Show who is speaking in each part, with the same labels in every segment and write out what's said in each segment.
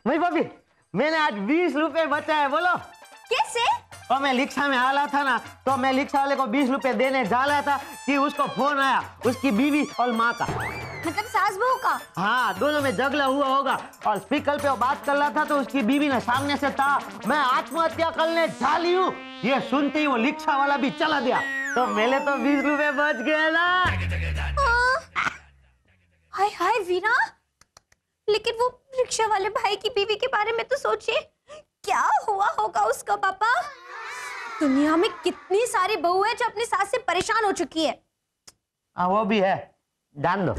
Speaker 1: भाई भाभी, मैंने आज 20 रुपए बचाए, बोलो
Speaker 2: कैसे?
Speaker 1: और मैं रिक्शा में आला था ना, तो मैं रिक्शा वाले को 20 रुपए देने जा रहा था कि उसको फोन आया उसकी बीवी और माँ का।
Speaker 2: मतलब सास बहू का?
Speaker 1: हाँ, दोनों में झगड़ा हुआ होगा और स्पीकर पे वो बात कर रहा था तो उसकी बीवी ने सामने से कहा मैं आत्महत्या करने जा रही हूँ। ये सुनते ही वो रिक्शा वाला भी चला गया, तो मेरे तो 20 रुपए बच गए ना।
Speaker 2: हाय हाय वीरा, लेकिन वो रिक्शा वाले भाई की बीवी के बारे में तो सोचिए, क्या हुआ होगा उसका पापा। दुनिया में कितनी सारी बहू है जो अपनी सास से परेशान हो चुकी है।
Speaker 1: वो भी है, जान दो।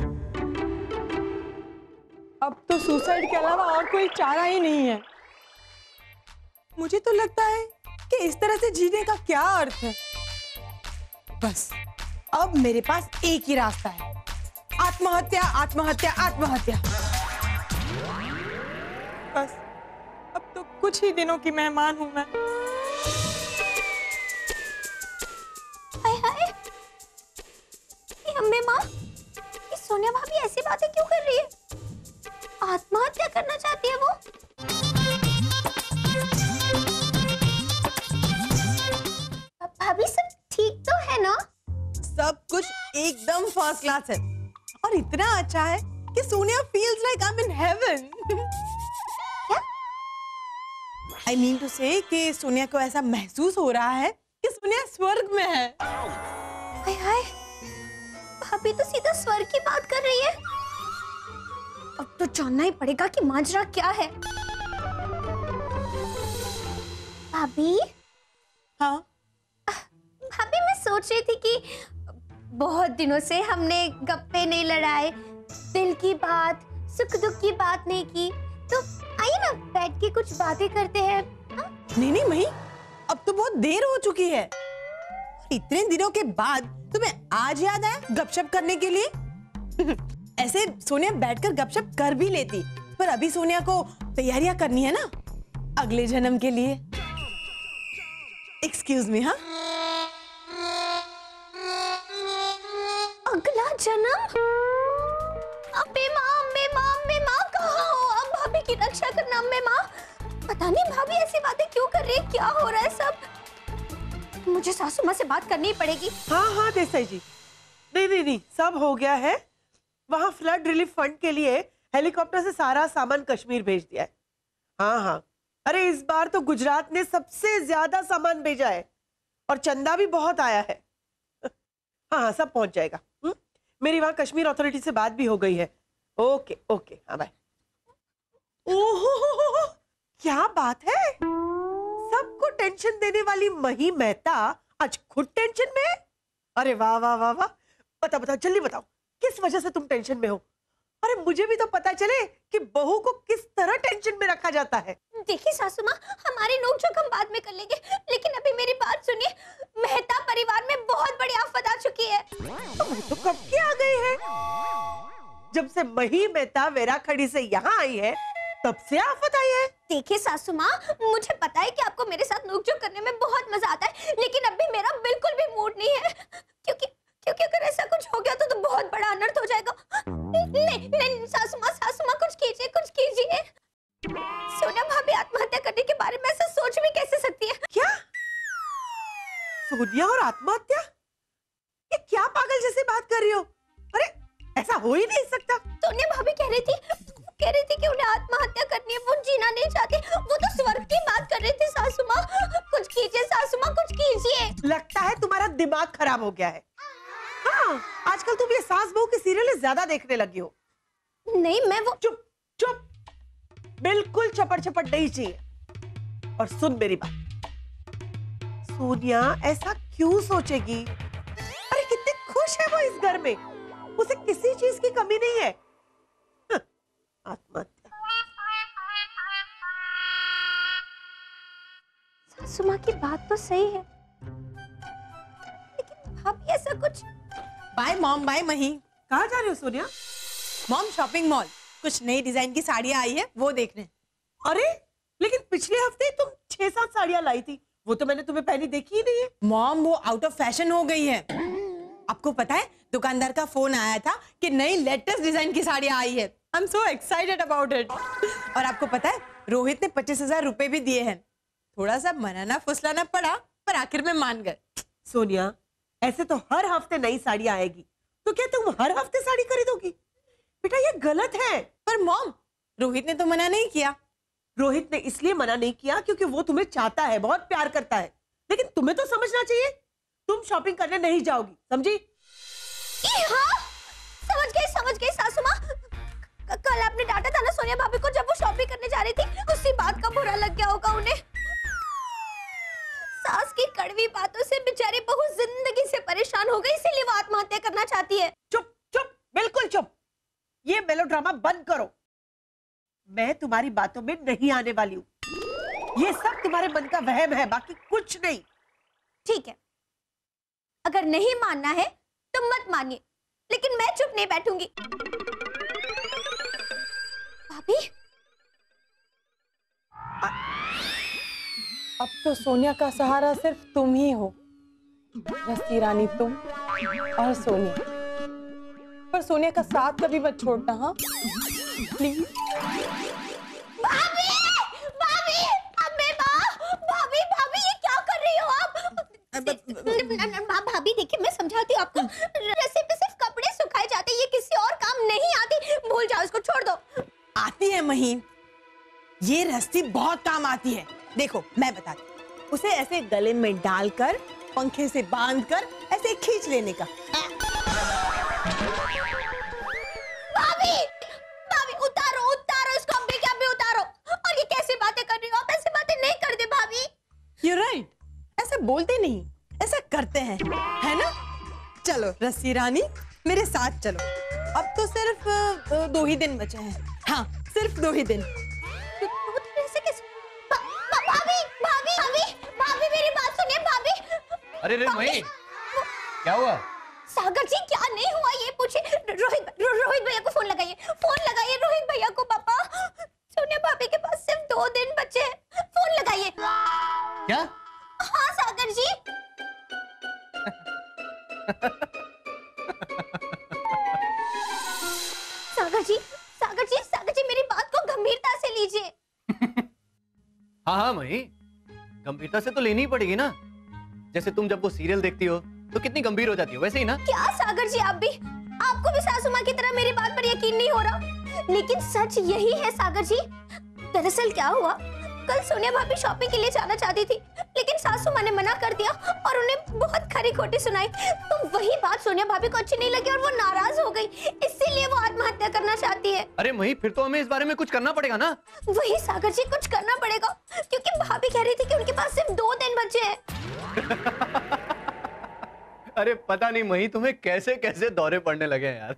Speaker 3: अब तो सुसाइड के अलावा और कोई चारा ही नहीं है। मुझे तो लगता है कि इस तरह से जीने का क्या अर्थ है। बस अब मेरे पास एक ही रास्ता है, आत्महत्या आत्महत्या आत्महत्या। बस अब तो कुछ ही दिनों की मेहमान हूं मैं।
Speaker 2: हाय हाय, ये अम्मे माँ, ये सोनिया भाभी ऐसी बातें क्यों कर रही है? आत्महत्या करना चाहती है वो? भाभी सब ठीक तो है ना?
Speaker 3: सब कुछ एकदम फर्स्ट क्लास है और इतना अच्छा है कि Sonia feels like I am in heaven.
Speaker 2: क्या?
Speaker 3: आई मीन टू से कि सोनिया को ऐसा महसूस हो रहा है कि सोनिया स्वर्ग में है।
Speaker 2: हाय हाय, भाभी तो सीधा स्वर्ग की बात कर रही है। अब तो जानना ही पड़ेगा कि माजरा क्या है। भाभी?
Speaker 3: हाँ
Speaker 2: भाभी, मैं सोच रही थी कि बहुत दिनों से हमने गप्पे नहीं लड़ाए, दिल की बात, सुख दुख की बात नहीं की, तो आइए ना बैठ के कुछ बातें करते हैं। हाँ?
Speaker 3: नहीं नहीं मही, अब तो बहुत देर हो चुकी है। इतने दिनों के बाद तुम्हें आज याद आया गपशप करने के लिए? ऐसे सोनिया बैठकर गपशप कर भी लेती, पर अभी सोनिया को तैयारियां करनी है ना अगले जन्म के लिए। Excuse me. हाँ,
Speaker 2: अगला जन्म? अम्मे माँ कहाँ हो? अब भाभी की रक्षा करना अम्मे माँ। पता नहीं भाभी ऐसी बातें क्यों कर रही है, क्या हो रहा है सब। मुझे सासू माँ से बात करनी पड़ेगी।
Speaker 4: हाँ हाँ देसाई जी, नहीं, सब हो गया है। वहाँ फ्लड रिलीफ फंड के लिए हेलीकॉप्टर से सारा सामान कश्मीर भेज दिया है। हाँ, अरे इस बार तो गुजरात ने सबसे ज्यादा सामान भेजा है और चंदा भी बहुत आया है। हाँ, सब पहुंच जाएगा। मेरी वहाँ कश्मीर अथॉरिटी से बात भी हो गई है। ओके, हाँ बाय। ओहो, क्या बात है, सबको टेंशन देने वाली मही मेहता आज खुद टेंशन में है। अरे वाह वाह वाह वाह, बताओ जल्दी बताओ, किस वजह से तुम टेंशन में हो? अरे मुझे भी तो पता चले कि बहू को किस तरह टेंशन में रखा जाता है।
Speaker 2: देखिए सासू माँ, हमारी नोकझोंक हम बाद में कर लेंगे, लेकिन अभी मेरी बात सुनिए। मेहता परिवार में बहुत बड़ी आफत आ चुकी है।
Speaker 4: तो कब की आ गई है? जब से मही मेहता वेराखड़ी से यहाँ आई है तब से आफत आई है।
Speaker 2: देखिए सासू माँ, मुझे पता है कि आपको मेरे साथ नोकझोंक करने में बहुत मजा आता है, लेकिन अभी मेरा बिल्कुल भी मूड नहीं है, क्योंकि अगर ऐसा कुछ हो गया तो बहुत बड़ा अनर्थ हो जाएगा। नहीं सासू माँ कुछ कीजिए। सोनिया भाभी आत्महत्या करने के बारे में ऐसा सोच भी कैसे सकती है?
Speaker 4: क्या? सोनिया और आत्महत्या? ये क्या पागल जैसी बात कर रही हो? अरे ऐसा हो ही नहीं सकता।
Speaker 2: सोनिया भाभी कह रही थी कि उन्हें आत्महत्या करनी है, वो जीना नहीं चाहती। वो तो स्वर्ग की बात कर रही थी सासू माँ। कुछ कीजिए सासू माँ, कुछ कीजिए।
Speaker 4: लगता है तुम्हारा दिमाग खराब हो गया है। हाँ, आजकल तुम ये सास बहू की सीरियल ज्यादा देखने लगी हो।
Speaker 2: नहीं, मैं वो
Speaker 4: चुप, बिल्कुल चपट नहीं चाहिए। और सुन मेरी बात, सोनिया ऐसा क्यों सोचेगी? अरे कितनी खुश है वो इस घर में, उसे किसी चीज की कमी नहीं है। आत्महत्या।
Speaker 2: सासू माँ की बात तो सही है, लेकिन भाभी ऐसा कुछ।
Speaker 3: बाय मॉम, बाय मही।
Speaker 4: कहाँ जा रही हो सोनिया?
Speaker 3: मॉम, शॉपिंग मॉल, कुछ नई डिजाइन की साड़ियां आई है वो देखने।
Speaker 4: अरे लेकिन पिछले हफ्ते तुम 6-7 साड़ियां लाई थी, वो तो मैंने तुम्हें पहनी देखी ही नहीं है।
Speaker 3: मॉम, वो आउट ऑफ फैशन हो गई है। आपको पता है दुकानदार का फोन आया था कि नई लेटेस्ट डिजाइन की साड़ियां आई है, I am so excited about it. और आपको पता है रोहित ने 25,000 रुपए भी दिए हैं। थोड़ा सा मनाना फुसलाना पड़ा पर आखिर में मान गए।
Speaker 4: सोनिया, ऐसे तो हर हफ्ते नई साड़ी आएगी, तो क्या तुम हर हफ्ते साड़ी खरीदोगी? बेटा ये गलत है।
Speaker 3: पर मॉम, रोहित ने तो मना नहीं किया।
Speaker 4: रोहित ने इसलिए मना नहीं किया क्योंकि वो तुम्हें चाहता है, बहुत प्यार करता है। लेकिन तुम्हें तो समझना चाहिए, तुम शॉपिंग करने नहीं जाओगी, समझी?
Speaker 2: हाँ, समझ गई सासू माँ। कल आपने डांटा था ना सोनिया भाभी को जब वो शॉपिंग करने जा रही थी, उसी बात का बुरा लग गया होगा उन्हें। सास की कड़वी बातों से बेचारी बहू जिंदगी से परेशान हो गई, इसीलिए वो आत्महत्या करना चाहती है।
Speaker 4: चुप चुप, बिल्कुल चुप। ये मेलोड्रामा बंद करो। मैं तुम्हारी बातों में नहीं आने वाली हूँ। ये सब तुम्हारे मन का वहम है, बाकी कुछ नहीं।
Speaker 2: ठीक है, अगर नहीं मानना है तो मत मानिए, लेकिन मैं चुप नहीं बैठूंगी। भाभी,
Speaker 3: अब तो सोनिया का सहारा सिर्फ तुम ही हो, रस्सी रानी, तुम और सोनिया। पर सोनिया का साथ कभी मत छोड़ना, हाँ प्लीज।
Speaker 2: भाभी, भाभी, अबे माँ, भाभी, भाभी ये क्या कर रही हो आप? भाभी देखिए, मैं समझाती हूँ आपको। रस्सी पे सिर्फ कपड़े सुखाए जाते, ये किसी और काम नहीं आती। भूल जाओ इसको, छोड़ दो।
Speaker 3: आती है महीन, ये रस्सी बहुत काम आती है। देखो मैं बताती हूँ, उसे ऐसे गले में डालकर पंखे से बांधकर ऐसे खींच लेने का।
Speaker 2: भाभी, भाभी उतारो उतारो इसको, अभी क्या भी उतारो। और ये कैसी बातें कर रही हो आप? ऐसी बातें नहीं करते भाभी।
Speaker 3: You're right, ऐसा बोलते नहीं, ऐसा करते हैं, है ना? चलो रस्सी रानी, मेरे साथ चलो। अब तो सिर्फ 2 ही दिन बचे हैं। हाँ, सिर्फ 2 ही दिन।
Speaker 2: भाभी, भाभी, भाभी, भाभी मेरी बात सुनिए भाभी।
Speaker 5: अरे रे मही, क्या हुआ?
Speaker 2: सागर जी क्या नहीं हुआ ये पूछे। रोहित भैया को फोन लगाइए, रोहित भैया को। पापा, सोनिया भाभी के पास सिर्फ 2 दिन बचे हैं, फोन लगाइए।
Speaker 5: क्या?
Speaker 2: हाँ सागर जी। सागर जी मेरी बात को गंभीरता से लीजिए।
Speaker 5: हाँ हाँ मही, गंभीरता से तो लेनी ही पड़ेगी ना। जैसे तुम जब वो सीरियल देखती हो तो कितनी गंभीर हो जाती हो, वैसे ही ना।
Speaker 2: क्या सागर जी, आप भी, आपको भी सासू माँ की तरह मेरी बात पर यकीन नहीं हो रहा। लेकिन सच यही है सागर जी। दरअसल क्या हुआ, कल सोनिया भाभी शॉपिंग के लिए जाना चाहती थी, लेकिन सासू माँ ने मना कर दिया और उन्हें बहुत खरी खोटी सुनाई। तो वही बात सोनिया भाभी को अच्छी नहीं लगी और वो नाराज हो गई, इसीलिए वो आत्महत्या करना चाहती है।
Speaker 5: अरे मही, फिर तो हमें इस बारे में कुछ करना पड़ेगा ना।
Speaker 2: वही सागर जी, कुछ करना पड़ेगा, क्योंकि भाभी कह रही थी कि उनके पास सिर्फ 2 दिन बचे हैं।
Speaker 5: अरे पता नहीं मही, तुम्हें कैसे कैसे दौरे पड़ने लगे हैं यार।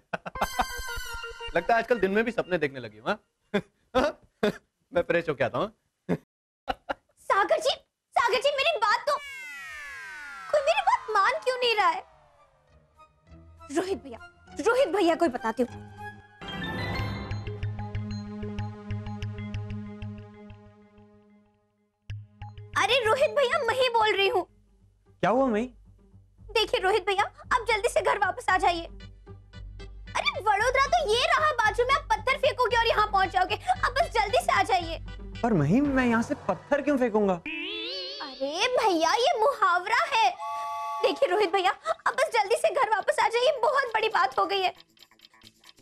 Speaker 5: लगता है आजकल दिन में भी सपने देखने लगी हूँ। मैं फ्रेश होके आता हूँ।
Speaker 2: सागर जी मेरी बात तो, कोई मेरी बात मान क्यों नहीं रहा है? रोहित भैया को ही बताती हूँ। अरे रोहित भैया, मैं ही बोल रही हूँ।
Speaker 5: क्या हुआ मही?
Speaker 2: देखिए रोहित भैया, आप जल्दी से घर वापस आ जाइए। अरे वडोदरा तो ये रहा बाजू में, आप पत्थर फेंकोगे और यहाँ पहुंच जाओगे। आप बस जल्दी से आ जाइए।
Speaker 5: पर मही, मैं यहाँ से पत्थर क्यों फेंकूंगा?
Speaker 2: अरे भैया, ये मुहावरा है। देखिए रोहित भैया, आप बस जल्दी से घर वापस आ जाइए, बहुत बड़ी बात हो गई है।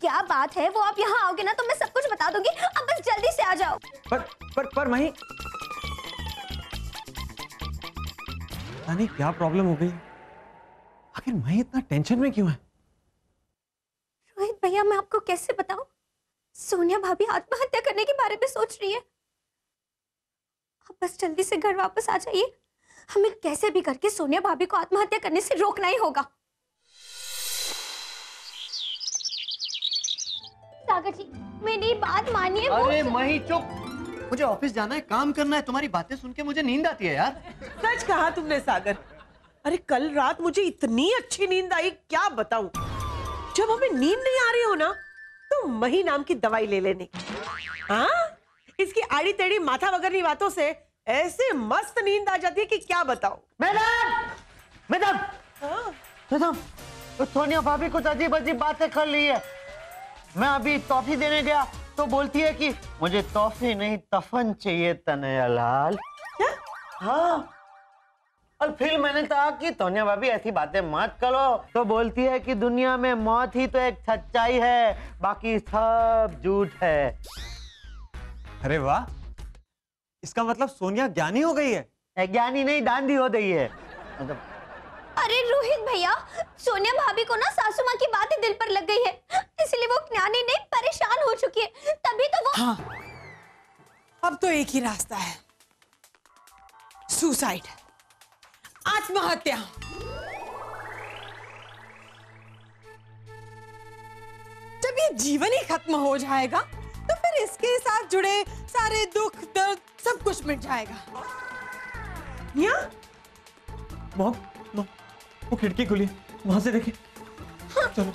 Speaker 2: क्या बात है वो आप यहाँ आओगे ना तो मैं सब कुछ बता दूंगी, आप बस जल्दी से आ जाओ।
Speaker 5: पर मही, पता नहीं क्या प्रॉब्लम हो गई। आखिर मही इतना टेंशन में क्यों है?
Speaker 2: रोहित भैया, मैं आपको कैसे बताऊं, सोनिया भाभी आत्महत्या करने के बारे में सोच रही है। आप बस जल्दी से घर वापस आ जाइए, हमें कैसे भी करके सोनिया भाभी को आत्महत्या करने से रोकना ही होगा। सागर जी, मेरी बात मानिए।
Speaker 5: अरे मही चुप, मुझे ऑफिस जाना है, काम करना है। तुम्हारी बातें सुन के मुझे नींद आती है यार।
Speaker 4: सच कहा तुमने सागर। अरे कल रात मुझे इतनी अच्छी नींद आई, क्या बताऊं। जब हमें नींद नहीं आ रही हो ना, तो मही नाम की दवाई ले लेने। हाँ, इसकी आड़ी टेढ़ी माथा वगैरह बातों से ऐसे मस्त नींद आ जाती है कि क्या बताओ।
Speaker 1: मैडम, तो सोनिया भाभी कुछ अजीब अजीब बातें कर ली है। मैं अभी टॉफी देने गया तो बोलती है कि मुझे टॉफी नहीं तफन चाहिए तनयालाल।
Speaker 4: क्या?
Speaker 1: हाँ, और फिर मैंने कहा कि तोनिया भाभी ऐसी बातें मत करो, तो बोलती है कि दुनिया में मौत ही तो एक सच्चाई है, बाकी सब झूठ है।
Speaker 6: अरे वाह, इसका मतलब सोनिया ज्ञानी हो गई है।
Speaker 1: ज्ञानी नहीं, दांडी हो गई है। मतलब
Speaker 2: अरे रोहित भैया, सोनिया भाभी को ना सासू माँ की बात ही दिल पर लग गई है, इसलिए वो ज्ञानी नहीं परेशान हो चुकी है, तभी तो वो।
Speaker 3: हाँ, अब तो एक ही रास्ता है, सुसाइड, आत्महत्या। जब ये जीवन ही खत्म हो जाएगा तो फिर इसके साथ जुड़े सारे दुख दर्द सब कुछ मिट जाएगा।
Speaker 4: या
Speaker 6: मॉम, मॉम, वो खिड़की खुली है, वहां से देखिए। चलो।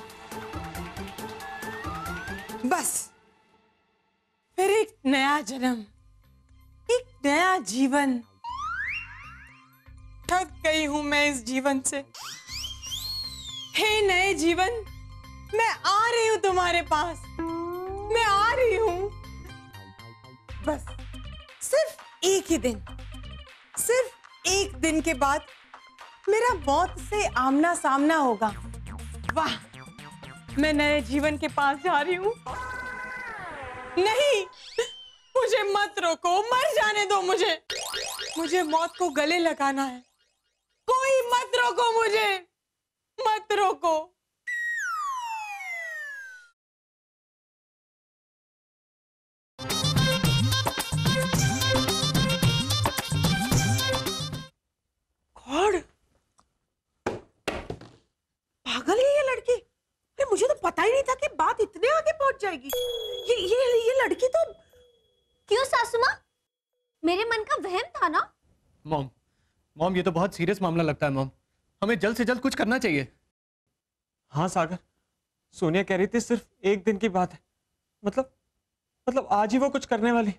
Speaker 3: बस फिर एक नया जन्म, एक नया जीवन। थक गई हूं मैं इस जीवन से। हे नए जीवन, मैं आ रही हूं तुम्हारे पास, मैं आ रही हूं। बस सिर्फ एक ही दिन, सिर्फ एक दिन के बाद मेरा मौत से आमना सामना होगा। वाह, मैं नए जीवन के पास जा रही हूं। नहीं, मुझे मत रोको, मर जाने दो मुझे मौत को गले लगाना है। कोई मत रोको मुझे, मत रोको।
Speaker 4: गॉड, पागल है ये लड़की। अरे मुझे तो पता ही नहीं था कि बात इतने आगे पहुंच जाएगी। ये लड़की तो।
Speaker 2: क्यों सासू माँ, मेरे मन का वहम था ना?
Speaker 5: मॉम, मॉम, ये तो बहुत सीरियस मामला लगता है मॉम, हमें जल्द से जल्द कुछ करना चाहिए।
Speaker 6: हाँ सागर, सोनिया कह रही थी सिर्फ एक दिन की बात है, मतलब आज ही वो कुछ करने वाली।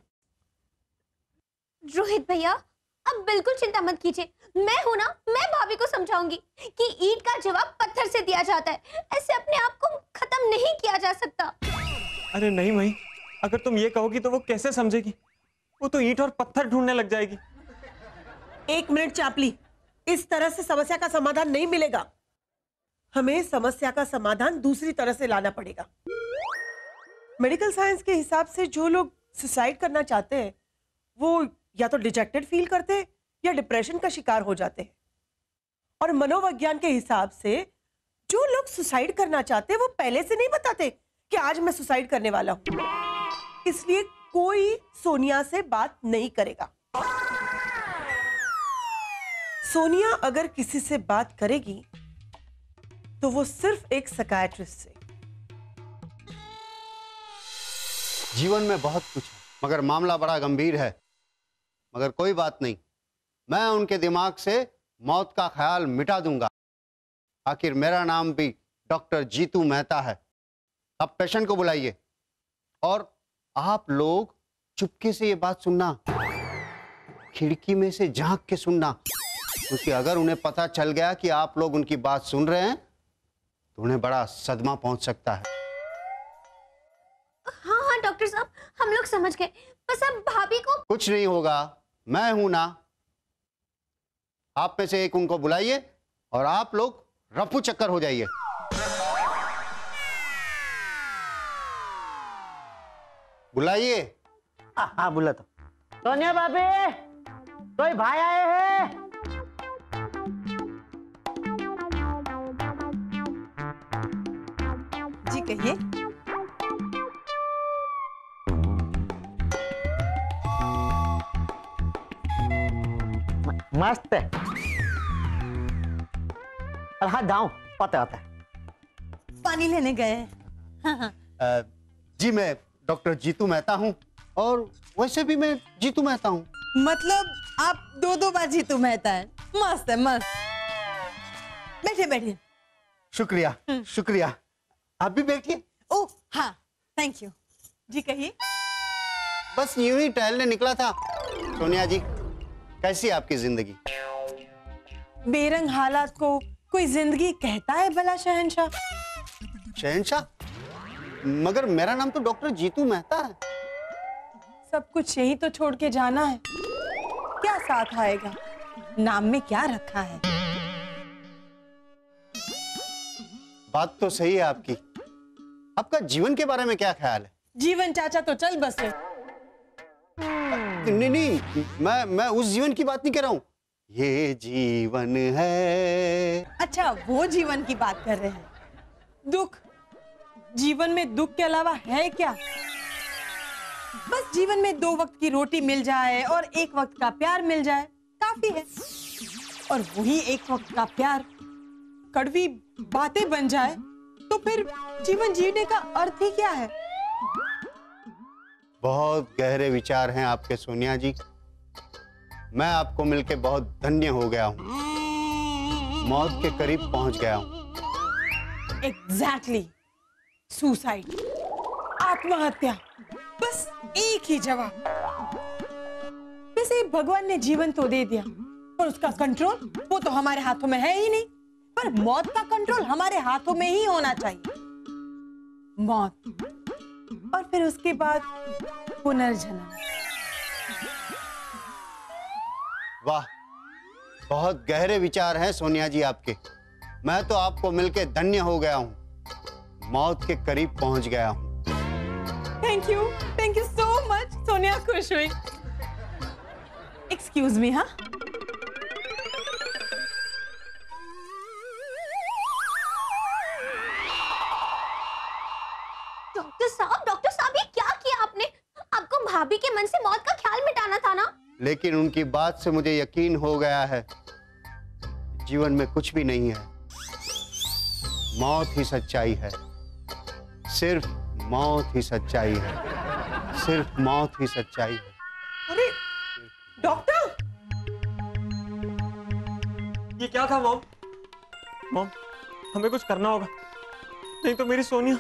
Speaker 2: रोहित भैया, अब बिल्कुल चिंता मत कीजिए, मैं हूं ना, मैं भाभी को समझाऊंगी कि ईंट का जवाब पत्थर से दिया जाता है, ऐसे अपने आप को खत्म नहीं किया जा सकता।
Speaker 6: अरे नहीं मई, अगर तुम ये कहोगी तो वो कैसे समझेगी? वो तो ईंट और पत्थर ढूंढने लग जाएगी।
Speaker 4: एक मिनट चापली, इस तरह से समस्या का समाधान नहीं मिलेगा। हमें समस्या का समाधान दूसरी तरह से लाना पड़ेगा। मेडिकल साइंस के हिसाब से जो लोग सुसाइड करना चाहते हैं वो या तो डिजेक्टेड फील करते हैं या डिप्रेशन का शिकार हो जाते हैं, और मनोविज्ञान के हिसाब से जो लोग सुसाइड करना चाहते हैं वो पहले से नहीं बताते कि आज मैं सुसाइड करने वाला हूं, इसलिए कोई सोनिया से बात नहीं करेगा। सोनिया अगर किसी से बात करेगी तो वो सिर्फ एक साइकियाट्रिस्ट से।
Speaker 7: जीवन में बहुत कुछ है, मगर मामला बड़ा गंभीर है। मगर कोई बात नहीं, मैं उनके दिमाग से मौत का ख्याल मिटा दूंगा। आखिर मेरा नाम भी डॉक्टर जीतू मेहता है। अब पेशेंट को बुलाइए और आप लोग चुपके से ये बात सुनना, खिड़की में से झांक के सुनना, क्योंकि अगर उन्हें पता चल गया कि आप लोग उनकी बात सुन रहे हैं तो उन्हें बड़ा सदमा पहुंच सकता है।
Speaker 2: हाँ हाँ डॉक्टर साहब, हम लोग समझ गए, बस अब भाभी को।
Speaker 7: कुछ नहीं होगा, मैं हूं ना। आप में से एक उनको बुलाइए और आप लोग रफू चक्कर हो जाइए। बुलाइए।
Speaker 1: हाँ बोला तो। सोनिया भाभी, कोई भाई आए हैं?
Speaker 3: जी कहिए।
Speaker 1: मस्त है। हाँ जाऊं, पता होता है।
Speaker 3: पानी लेने गए हैं। हाँ।
Speaker 7: जी मैं डॉक्टर जीतू मेहता हूं, और वैसे भी मैं जीतू मेहता हूं।
Speaker 3: मतलब आप दो बार जीतू मेहता है। मस्त है, मस्त। बैठिए बैठिए।
Speaker 7: शुक्रिया शुक्रिया, आप भी बैठिए।
Speaker 3: ओह हाँ, थैंक यू। जी कहिए।
Speaker 7: बस यूं ही टहलने निकला था। सोनिया जी, कैसी है आपकी जिंदगी?
Speaker 3: बेरंग हालात को कोई जिंदगी कहता है भला शहंशाह?
Speaker 7: शहंशाह? मगर मेरा नाम तो डॉक्टर जीतू मेहता है।
Speaker 3: सब कुछ यही तो छोड़ के जाना है, क्या साथ आएगा? नाम में क्या रखा है?
Speaker 7: बात तो सही है आपकी। आपका जीवन के बारे में क्या ख्याल है?
Speaker 3: जीवन चाचा तो चल बसे।
Speaker 7: नहीं नहीं, मैं उस जीवन की बात नहीं कर रहा हूँ। ये जीवन है।
Speaker 3: अच्छा, वो जीवन की बात कर रहे हैं। दुख, जीवन में दुख के अलावा है क्या? बस जीवन में 2 वक्त की रोटी मिल जाए और 1 वक्त का प्यार मिल जाए, काफी है। और वही 1 वक्त का प्यार कड़वी बातें बन जाए तो फिर जीवन जीने का अर्थ ही क्या है?
Speaker 7: बहुत गहरे विचार हैं आपके सोनिया जी। मैं आपको मिलके बहुत धन्य हो गया हूँ। मौत के करीब पहुंच गया हूँ।
Speaker 3: एग्जैक्टली, सुसाइड, आत्महत्या, बस एक ही जवाब। वैसे भगवान ने जीवन तो दे दिया, पर उसका कंट्रोल वो तो हमारे हाथों में है ही नहीं। पर मौत का कंट्रोल हमारे हाथों में ही होना चाहिए। मौत और फिर उसके बाद पुनर्जन्म।
Speaker 7: वाह, बहुत गहरे विचार हैं सोनिया जी आपके। मैं तो आपको मिलके धन्य हो गया हूँ। मौत के करीब पहुंच गया हूँ।
Speaker 3: Thank you so much. Sonia खुश हुई। Excuse me. हाँ,
Speaker 2: डॉक्टर साहब ये क्या किया आपने? आपको भाभी के मन से मौत का ख्याल मिटाना था ना?
Speaker 7: लेकिन उनकी बात से मुझे यकीन हो गया है, जीवन में कुछ भी नहीं है। मौत ही सच्चाई है। सिर्फ मौत ही सच्चाई है। सिर्फ मौत ही सच्चाई है।
Speaker 4: अरे डॉक्टर,
Speaker 6: ये क्या था मॉम? मॉम, हमें कुछ करना होगा, नहीं तो मेरी सोनिया।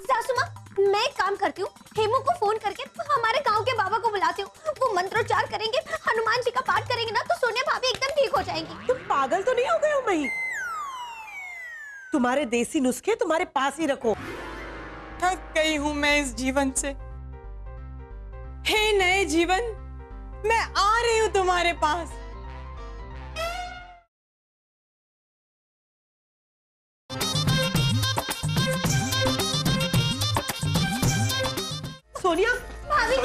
Speaker 2: सासू माँ, मैं एक काम करती हूँ, हेमू को फोन करके हमारे गांव के बाबा को बुलाती हूँ। वो मंत्रोच्चार करेंगे, हनुमान जी का पाठ करेंगे ना, तो सोनिया भाभी एकदम ठीक हो जाएंगी।
Speaker 4: तुम पागल तो नहीं हो गए हो मही? तुम्हारे देसी नुस्खे तुम्हारे पास ही रखो।
Speaker 3: थक गई हूं मैं इस जीवन से। हे नए जीवन, मैं आ रही हूं तुम्हारे पास।
Speaker 4: सोनिया,
Speaker 2: भाभी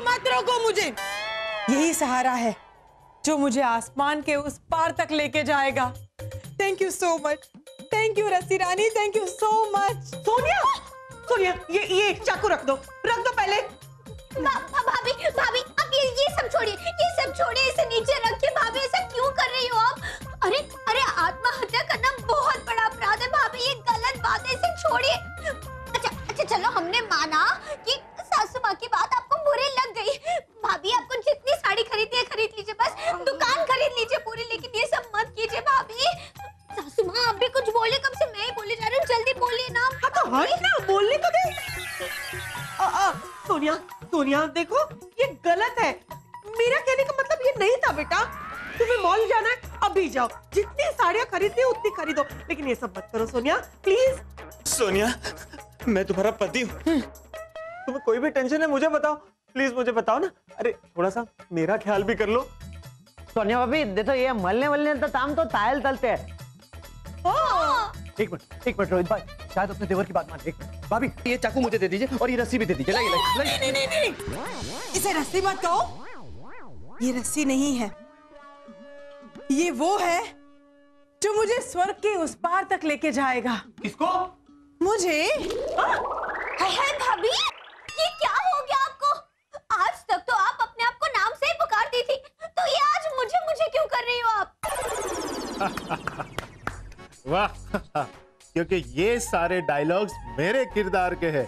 Speaker 3: मत रोको मुझे। यही सहारा है जो मुझे आसमान के उस पार तक लेके जाएगा। Thank you so much. Thank you रस्सी रानी, thank you so much.
Speaker 4: Sonia, Sonia, ये चाकू रख दो पहले।
Speaker 2: भाभी अब ये सब छोड़िए, इसे नीचे रखिए। भाभी ऐसा क्यों कर रही हो आप? अरे आत्महत्या करना बहुत बड़ा अपराध है भाभी, ये गलत बात है, इसे छोड़िए। अच्छा चलो, हमने माना कि सासू माँ की बात आपको बुरी लग गई। भाभी आपको जितनी साड़ी खरीदनी है खरीद लीजिए, बस दुकान खरीद लीजिए पूरी, लेकिन ये सब मत कीजिए भाभी। सासू माँ आप भी कुछ बोले, कब से मैं ही बोले जा रही हूँ, जल्दी बोलिए ना।
Speaker 4: हाँ तो हट ना, बोलने तो दे। सोनिया देखो, ये गलत है। मेरा कहने का मतलब ये नहीं था बेटा। तुम्हें मॉल जाना है, अभी जाओ, जितनी साड़ियाँ खरीदनी है उतनी खरीदो, लेकिन ये सब मत करो सोनिया, प्लीज।
Speaker 6: सोनिया, मैं तुम्हारा पति हूँ। तुम्हें कोई भी टेंशन है मुझे बताओ, प्लीज मुझे बताओ ना। अरे थोड़ा सा मेरा ख्याल भी कर लो।
Speaker 1: सोनिया भाभी देखो, ये मलने तो काम तो तायल तलते हैं।
Speaker 5: एक मिनट रोहित भाई, शायद अपने देवर की बात मान। एक मिनट भाभी, ये चाकू मुझे दे दीजिए और ये रस्सी भी दे दीजिए। लाइए।
Speaker 3: नहीं, इसे रस्सी मत कहो। ये रस्सी नहीं है, ये वो है जो मुझे स्वर्ग के उस पार तक लेके जाएगा।
Speaker 5: किसको?
Speaker 3: मुझे।
Speaker 2: हाय भाभी, ये क्या हो गया आपको? आज तक तो आप अपने आप को नाम से ही पुकारती थी, तो ये आज मुझे क्यों कर रही हो आप?
Speaker 8: वाह, क्योंकि ये सारे डायलॉग्स मेरे किरदार के हैं,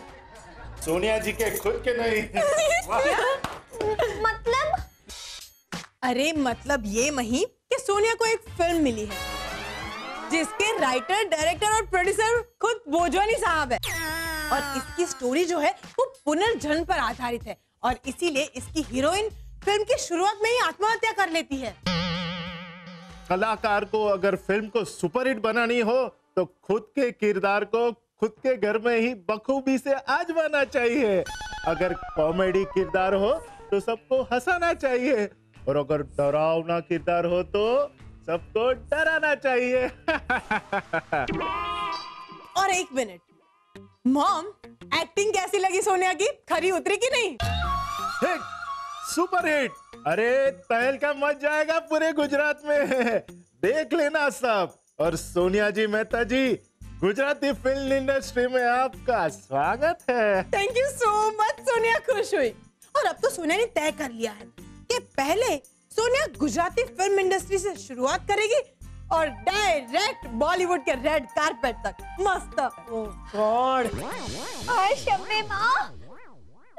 Speaker 8: सोनिया जी के खुद के नहीं।
Speaker 2: मतलब?
Speaker 3: अरे मतलब ये मही कि सोनिया को एक फिल्म मिली है जिसके राइटर, डायरेक्टर और प्रोड्यूसर खुद बोजवानी साहब है, और इसकी स्टोरी जो है वो पुनर्जन्म पर आधारित है, और इसीलिए इसकी हीरोइन फिल्म की शुरुआत में ही आत्महत्या कर लेती है।
Speaker 8: कलाकार को अगर फिल्म को सुपरहिट बनानी हो तो खुद के किरदार को खुद के घर में ही बखूबी से आजमाना चाहिए। अगर कॉमेडी किरदार हो तो सबको हंसाना चाहिए, और अगर डरावना किरदार हो तो सबको डराना चाहिए।
Speaker 3: और एक मिनट, मॉम एक्टिंग कैसी लगी सोनिया की? खरी उतरी कि नहीं?
Speaker 8: Hit, super hit. अरे तहलका मच जाएगा पूरे गुजरात में, देख लेना सब। और सोनिया जी, मेहता जी, गुजराती फिल्म इंडस्ट्री में आपका स्वागत है।
Speaker 3: Thank you so much. Sonia खुश हुई। और अब तो सोनिया ने तय कर लिया है कि पहले सोनिया गुजराती फिल्म इंडस्ट्री से शुरुआत करेगी और डायरेक्ट बॉलीवुड के रेड कारपेट तक। मस्त। ओह गॉड।
Speaker 2: शम्बे माँ,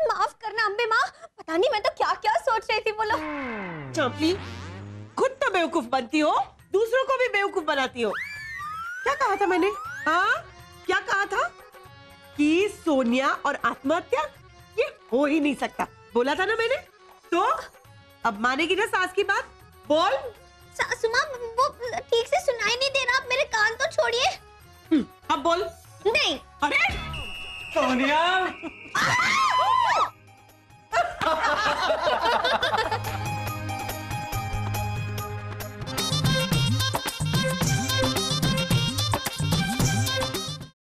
Speaker 2: माफ करना अम्बे माँ, पता नहीं मैं तो क्या क्या सोच रही थी। बोलो।
Speaker 4: चंपी, खुद तो बेवकूफ बनती हो, दूसरों को भी बेवकूफ बनाती हो। क्या कहा था मैंने? हाँ, क्या कहा था? कि सोनिया और आत्महत्या ये हो ही नहीं सकता, बोला था ना मैंने। तो अब मानेगी ना सास की बात? बोल।
Speaker 2: सासू माँ, वो ठीक से सुनाई नहीं दे रहा, आप मेरे कान तो छोड़िए।
Speaker 4: अब बोल।
Speaker 2: नहीं।
Speaker 4: अरे
Speaker 6: सोनिया